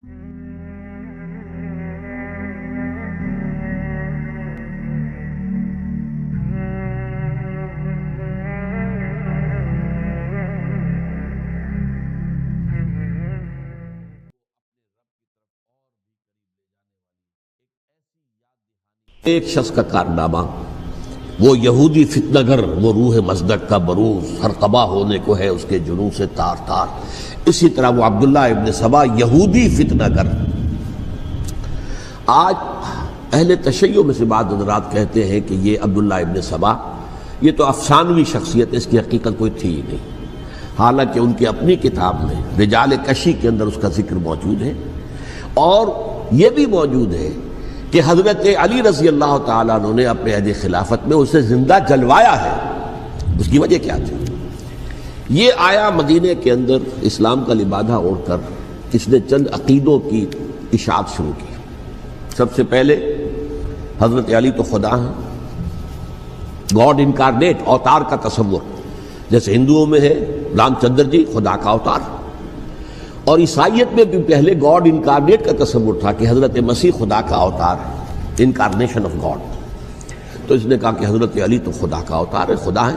ایک شخص کا کارنامہ، وہ یہودی فتنہ گر، وہ روح مصدق کا بروز، ہر قبا ہونے کو ہے اس کے جنوں سے تار تار۔ اسی طرح وہ عبداللہ ابن سبا یہودی فتنہ گر۔ آج اہل تشیع میں سے بعض حضرات کہتے ہیں کہ یہ عبداللہ ابن سبا یہ تو افسانوی شخصیت، اس کی حقیقت کوئی تھی ہی نہیں، حالانکہ ان کی اپنی کتاب میں رجال کشی کے اندر اس کا ذکر موجود ہے، اور یہ بھی موجود ہے کہ حضرت علی رضی اللہ تعالیٰ عنہ نے اپنے عہد خلافت میں اسے زندہ جلوایا ہے۔ اس کی وجہ کیا تھی؟ یہ آیا مدینے کے اندر اسلام کا لبادہ اوڑھ کر اس نے چند عقیدوں کی اشاعت شروع کی۔ سب سے پہلے حضرت علی تو خدا ہیں، گاڈ انکارنیٹ، اوتار کا تصور، جیسے ہندوؤں میں ہے رام چندر جی خدا کا اوتار، اور عیسائیت میں بھی پہلے گاڈ انکارنیٹ کا تصور تھا کہ حضرت مسیح خدا کا اوتار ہے، انکارنیشن آف گاڈ۔ تو اس نے کہا کہ حضرت علی تو خدا کا اوتار ہے، خدا ہے۔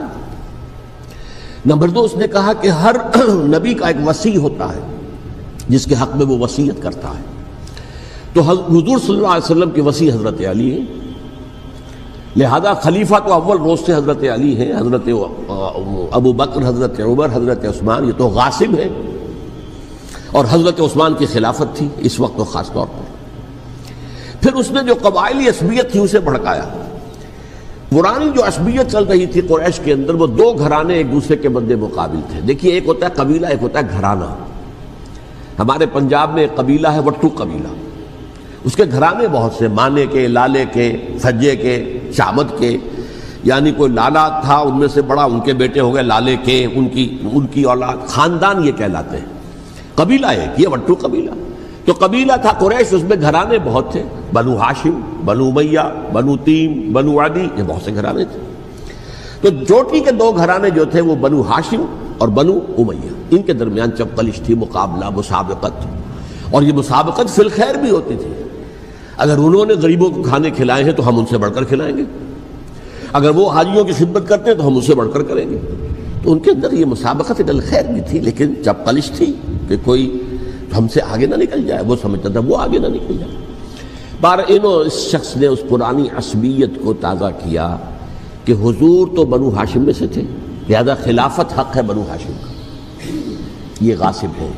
نمبر دو، اس نے کہا کہ ہر نبی کا ایک وصی ہوتا ہے جس کے حق میں وہ وصیت کرتا ہے، تو حضور صلی اللہ علیہ وسلم کے وصی حضرت علی ہیں، لہذا خلیفہ تو اول روز سے حضرت علی ہیں، حضرت ابو بکر، حضرت عمر، حضرت عثمان یہ تو غاصب ہیں، اور حضرت عثمان کی خلافت تھی اس وقت تو خاص طور پر۔ پھر اس نے جو قبائلی عصبیت تھی اسے بھڑکایا۔ پرانی جو عصبیت چل رہی تھی قریش کے اندر، وہ دو گھرانے ایک دوسرے کے مد مقابل تھے۔ دیکھیے، ایک ہوتا ہے قبیلہ، ایک ہوتا ہے گھرانہ۔ ہمارے پنجاب میں ایک قبیلہ ہے وٹو قبیلہ، اس کے گھرانے بہت سے، مانے کے، لالے کے، سجے کے، شامت کے، یعنی کوئی لالا تھا ان میں سے بڑا، ان کے بیٹے ہو گئے لالے کے، ان کی اولاد، خاندان یہ کہلاتے ہیں۔ قبیلہ ایک، یہ وٹو قبیلہ۔ تو قبیلہ تھا قریش، اس میں گھرانے بہت تھے، بنو ہاشم، بنو امیہ، بنو تیم، بنو عدی، یہ بہت سے گھرانے تھے۔ تو چوٹی کے دو گھرانے جو تھے وہ بنو ہاشم اور بنو امیہ، ان کے درمیان چپقلش تھی، مقابلہ، مسابقت، اور یہ مسابقت فی الخیر بھی ہوتی تھی۔ اگر انہوں نے غریبوں کو کھانے کھلائے ہیں تو ہم ان سے بڑھ کر کھلائیں گے، اگر وہ حاجیوں کی خدمت کرتے ہیں تو ہم ان سے بڑھ کر کریں گے۔ تو ان کے اندر یہ مسابقت فی الخیر بھی تھی، لیکن چپقلش تھی کہ کوئی ہم سے آگے نہ نکل جائے، وہ سمجھتا تھا وہ آگے نہ نکل جائے۔ اس شخص نے اس پرانی عصبیت کو تازہ کیا کہ حضور تو بنو ہاشم میں سے تھے، لہذا خلافت حق ہے بنو ہاشم کا، یہ غاصب ہیں۔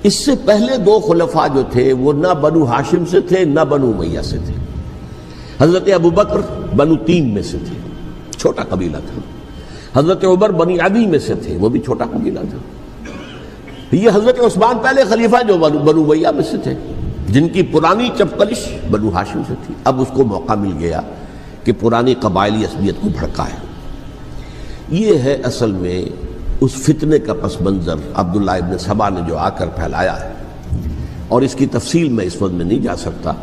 اس سے پہلے دو خلفاء جو تھے وہ نہ بنو ہاشم سے تھے نہ بنو امیہ سے تھے۔ حضرت ابو بکر بنو تیم میں سے تھے، چھوٹا قبیلہ تھا۔ حضرت عمر بنی عدی میں سے تھے، وہ بھی چھوٹا قبیلہ تھا۔ یہ حضرت عثمان پہلے خلیفہ جو بنو امیہ میں سے تھے، جن کی پرانی چپقلش بنو ہاشم سے تھی۔ اب اس کو موقع مل گیا کہ پرانی قبائلی عصبیت کو بھڑکائے۔ یہ ہے اصل میں اس فتنے کا پس منظر عبداللہ ابن سبا نے جو آ کر پھیلایا ہے، اور اس کی تفصیل میں اس وقت میں نہیں جا سکتا،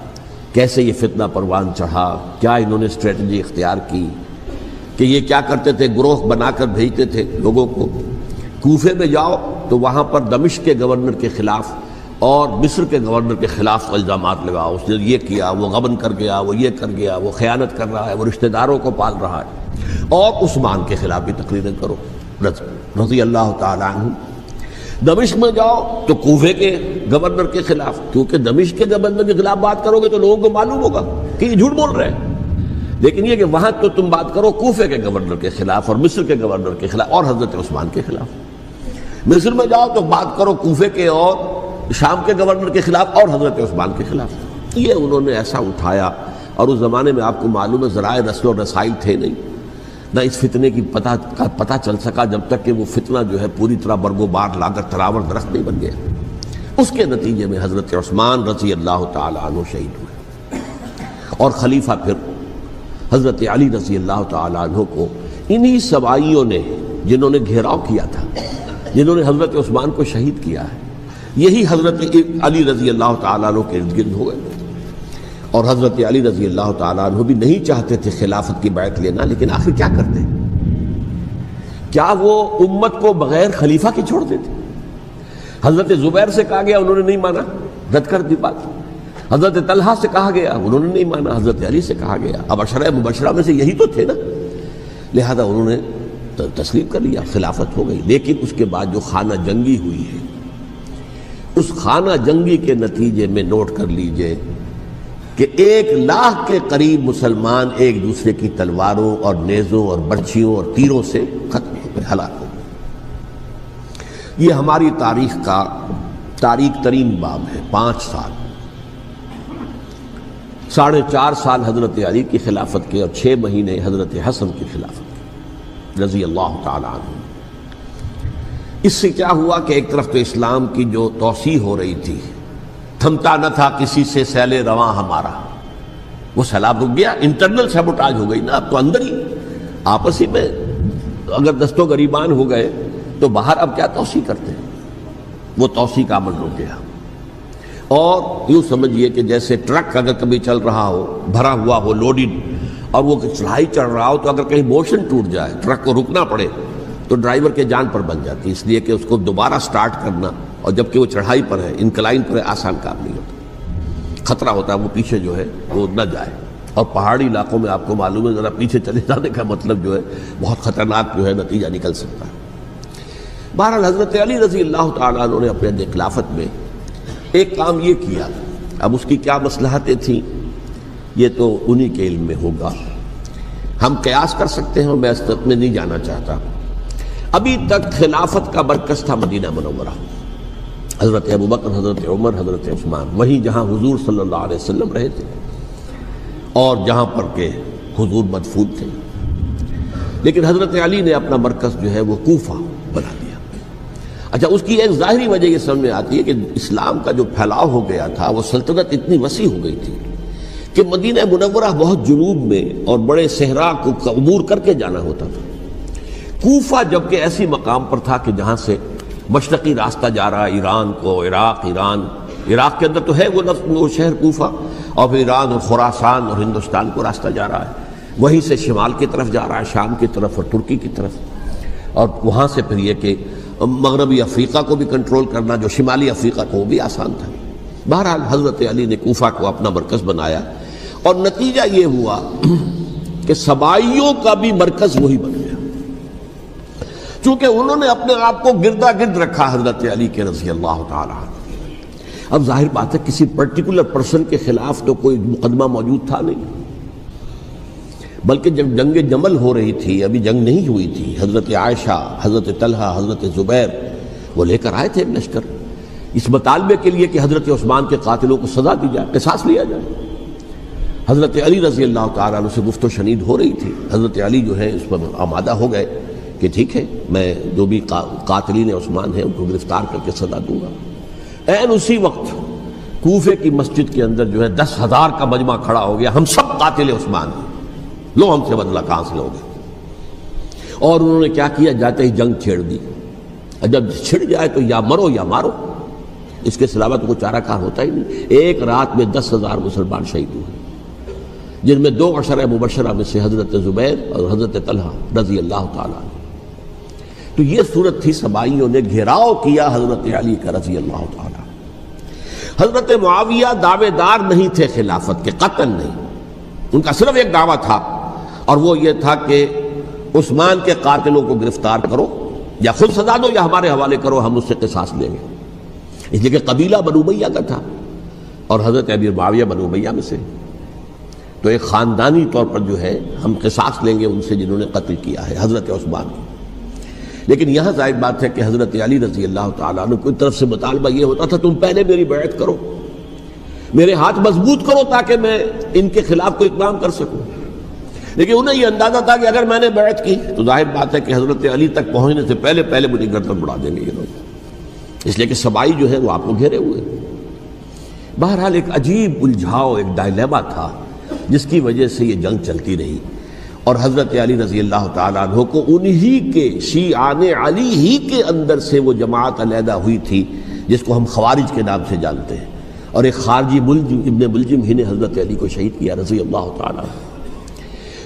کیسے یہ فتنہ پروان چڑھا، کیا انہوں نے اسٹریٹجی اختیار کی، کہ یہ کیا کرتے تھے، گروہ بنا کر بھیجتے تھے لوگوں کو، کوفے میں جاؤ تو وہاں پر دمشق کے گورنر کے خلاف اور مصر کے گورنر کے خلاف الزامات لگاؤ، اس نے یہ کیا، وہ غبن کر گیا، وہ یہ کر گیا، وہ خیانت کر رہا ہے، وہ رشتہ داروں کو پال رہا ہے، اور عثمان کے خلاف بھی تقریریں کرو رضی اللہ تعالیٰ عنہ۔ دمشق میں جاؤ تو کوفے کے گورنر کے خلاف، کیونکہ دمشق کے گورنر کے خلاف بات کرو گے تو لوگوں کو معلوم ہوگا کہ یہ جھوٹ بول رہے ہیں، لیکن یہ کہ وہاں تو تم بات کرو کوفے کے گورنر کے خلاف اور مصر کے گورنر کے خلاف اور حضرت عثمان کے خلاف۔ مصر میں جاؤ تو بات کرو کوفے کے اور شام کے گورنر کے خلاف اور حضرت عثمان کے خلاف۔ یہ انہوں نے ایسا اٹھایا، اور اس زمانے میں آپ کو معلوم ہے ذرائع رسل و رسائل تھے نہیں، نہ اس فتنے کی پتہ چل سکا جب تک کہ وہ فتنہ جو ہے پوری طرح برگ و بار لا کر تراور درخت نہیں بن گیا۔ اس کے نتیجے میں حضرت عثمان رضی اللہ تعالیٰ عنہ شہید ہوئے، اور خلیفہ پھر حضرت علی رضی اللہ تعالیٰ عنہ کو انہی سوائیوں نے، جنہوں نے گھیراؤ کیا تھا، جنہوں نے حضرت عثمان کو شہید کیا ہے، یہی حضرت علی رضی اللہ تعالیٰ عنہ کے ارد گرد ہو گئے۔ اور حضرت علی رضی اللہ تعالیٰ عنہ بھی نہیں چاہتے تھے خلافت کی بیعت لینا، لیکن آخر کیا کرتے؟ کیا وہ امت کو بغیر خلیفہ کے چھوڑ دیتے؟ حضرت زبیر سے کہا گیا، انہوں نے نہیں مانا، رد کر دی بات۔ حضرت طلحہ سے کہا گیا، انہوں نے نہیں مانا، حضرت علی سے کہا گیا۔ اب عشرہ مبشرہ میں سے یہی تو تھے نا، لہذا انہوں نے تسلیم کر لیا، خلافت ہو گئی۔ لیکن اس کے بعد جو خانہ جنگی ہوئی ہے، اس خانہ جنگی کے نتیجے میں نوٹ کر لیجئے کہ 1,00,000 کے قریب مسلمان ایک دوسرے کی تلواروں اور نیزوں اور برچھیوں اور تیروں سے ختم ہو گئے، ہلاک ہو گئے۔ یہ ہماری تاریخ کا تاریخ ترین باب ہے۔ 5 سال، 4.5 سال حضرت علی کی خلافت کے اور 6 مہینے حضرت حسن کی خلافت کے رضی اللہ تعالی عنہ۔ اس سے کیا ہوا کہ ایک طرف تو اسلام کی جو توسیع ہو رہی تھی، تھمتا نہ تھا کسی سے سیل رواں ہمارا، وہ سیلاب رک گیا، انٹرنل سیبوٹاج ہو گئی نا، اب تو اندر ہی آپس ہی میں اگر دست و گریبان ہو گئے تو باہر اب کیا توسیع کرتے ہیں، وہ توسیع کا عمل رک گیا۔ اور یوں سمجھیے کہ جیسے ٹرک اگر کبھی چل رہا ہو، بھرا ہوا ہو، لوڈڈ، اور وہ چڑھائی چڑھ رہا ہو، تو اگر کہیں موشن ٹوٹ جائے، ٹرک کو رکنا پڑے، تو ڈرائیور کے جان پر بن جاتی، اس لیے کہ اس کو دوبارہ سٹارٹ کرنا، اور جبکہ وہ چڑھائی پر ہے، انکلائن پر ہے، آسان کام نہیں ہوتا، خطرہ ہوتا ہے وہ پیچھے جو ہے وہ نہ جائے۔ اور پہاڑی علاقوں میں آپ کو معلوم ہے ذرا پیچھے چلے جانے کا مطلب جو ہے بہت خطرناک جو ہے نتیجہ نکل سکتا ہے۔ بہرحال حضرت علی رضی اللہ تعالیٰ عنہ نے اپنے خلافت میں ایک کام یہ کیا، اب اس کی کیا مصلحتیں تھیں یہ تو انہی کے علم میں ہوگا، ہم قیاس کر سکتے ہیں، میں اس طرف میں نہیں جانا چاہتا۔ ابھی تک خلافت کا مرکز تھا مدینہ منورہ، حضرت ابوبکر، حضرت عمر، حضرت عثمان، وہیں جہاں حضور صلی اللہ علیہ وسلم رہے تھے اور جہاں پر کہ حضور مدفون تھے۔ لیکن حضرت علی نے اپنا مرکز جو ہے وہ کوفہ بنا دیا۔ اچھا، اس کی ایک ظاہری وجہ یہ سمجھ میں آتی ہے کہ اسلام کا جو پھیلاؤ ہو گیا تھا، وہ سلطنت اتنی وسیع ہو گئی تھی کہ مدینہ منورہ بہت جنوب میں اور بڑے صحرا کو عبور کر کے جانا ہوتا تھا۔ کوفہ جبکہ ایسی مقام پر تھا کہ جہاں سے مشرقی راستہ جا رہا ہے ایران کو، عراق کے اندر تو ہے وہ شہر کوفہ، اور پھر ایران اور خراسان اور ہندوستان کو راستہ جا رہا ہے، وہیں سے شمال کی طرف جا رہا ہے، شام کی طرف اور ترکی کی طرف، اور وہاں سے پھر یہ کہ مغربی افریقہ کو بھی کنٹرول کرنا، جو شمالی افریقہ کو وہ بھی آسان تھا۔ بہرحال حضرت علی نے کوفہ کو اپنا مرکز بنایا، اور نتیجہ یہ ہوا کہ سبائیوں کا بھی مرکز وہی بن گیا، چونکہ انہوں نے اپنے آپ کو گردا گرد رکھا حضرت علی کے رضی اللہ تعالیٰ عنہ۔ اب ظاہر بات ہے کسی پرٹیکولر پرسن کے خلاف تو کوئی مقدمہ موجود تھا نہیں، بلکہ جب جنگ جمل ہو رہی تھی، ابھی جنگ نہیں ہوئی تھی، حضرت عائشہ، حضرت طلحہ، حضرت زبیر وہ لے کر آئے تھے ایک لشکر اس مطالبے کے لیے کہ حضرت عثمان کے قاتلوں کو سزا دی جائے، قصاص لیا جائے۔ حضرت علی رضی اللہ تعالیٰ عنہ سے گفت و شنید ہو رہی تھی، حضرت علی جو ہے اس پر آمادہ ہو گئے کہ ٹھیک ہے، میں جو بھی قاتلین عثمان ہیں ان کو گرفتار کر کے سزا دوں گا۔ عین اسی وقت کوفے کی مسجد کے اندر جو ہے 10,000 کا مجمع کھڑا ہو گیا، ہم سب قاتل عثمان ہیں، لو ہم سے بدلہ کہاں سے لوگے۔ اور انہوں نے کیا کیا، جاتے ہی جنگ چھیڑ دی، جب چھڑ جائے تو یا مرو یا مارو، اس کے علاوہ تو کوئی چارہ کار ہوتا ہی نہیں۔ ایک رات میں 10,000 مسلمان شہید ہوئے، جن میں 2 عشرہ مبشرہ میں سے حضرت زبیر اور حضرت طلحہ رضی اللہ تعالیٰ عنہ۔ تو یہ صورت تھی، سبائیوں نے گھیراؤ کیا حضرت علی کا رضی اللہ تعالیٰ۔ حضرت معاویہ دعوے دار نہیں تھے خلافت کے، قطعاً نہیں، ان کا صرف ایک دعویٰ تھا، اور وہ یہ تھا کہ عثمان کے قاتلوں کو گرفتار کرو، یا خود سزا دو یا ہمارے حوالے کرو، ہم اس سے قصاص لیں گے۔ اس لیے کہ قبیلہ بنو امیہ کا تھا، اور حضرت ابی معاویہ بنو امیہ میں سے، تو ایک خاندانی طور پر جو ہے ہم قصاص لیں گے ان سے جنہوں نے قتل کیا ہے حضرت عثمان کو۔ لیکن یہاں ظاہر بات ہے کہ حضرت علی رضی اللہ تعالیٰ عنہ کی طرف سے مطالبہ یہ ہوتا تھا، تم پہلے میری بیعت کرو، میرے ہاتھ مضبوط کرو تاکہ میں ان کے خلاف کوئی اقدام کر سکوں۔ لیکن انہیں یہ اندازہ تھا کہ اگر میں نے بیعت کی تو ظاہر بات ہے کہ حضرت علی تک پہنچنے سے پہلے مجھے گردن بڑھا دیں گے یہ لوگ، اس لیے کہ سبائی جو ہے وہ آپ کو گھیرے ہوئے۔ بہرحال ایک عجیب الجھاؤ، ایک ڈائلیما تھا جس کی وجہ سے یہ جنگ چلتی رہی، اور حضرت علی رضی اللہ تعالیٰ عنہ کو انہی کے شیعان علی ہی کے اندر سے وہ جماعت علیحدہ ہوئی تھی جس کو ہم خوارج کے نام سے جانتے ہیں، اور ایک خارجی ملجم ابن ملجم ہی نے حضرت علی کو شہید کیا رضی اللہ تعالیٰ عنہ۔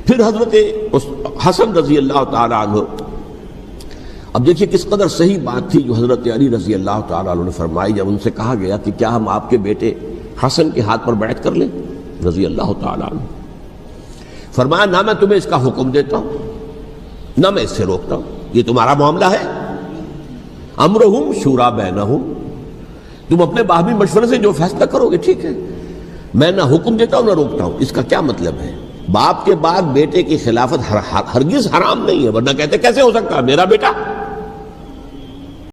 پھر حضرت حسن رضی اللہ تعالیٰ عنہ اب دیکھیے کس قدر صحیح بات تھی جو حضرت علی رضی اللہ تعالیٰ عنہ نے فرمائی جب ان سے کہا گیا کہ کیا ہم آپ کے بیٹے حسن کے ہاتھ پر بیعت کر لیں رضی اللہ تعالیٰ عنہ. فرمایا نہ میں تمہیں اس کا حکم دیتا ہوں نہ میں اس سے روکتا ہوں, یہ تمہارا معاملہ ہے. امرہم شورا بینہم, تم اپنے باہمی مشورے سے جو فیصلہ کرو گے ٹھیک ہے, میں نہ حکم دیتا ہوں نہ روکتا ہوں. اس کا کیا مطلب ہے؟ باپ کے بعد بیٹے کی خلافت ہرگز حرام نہیں ہے, ورنہ کہتے کیسے ہو سکتا ہے میرا بیٹا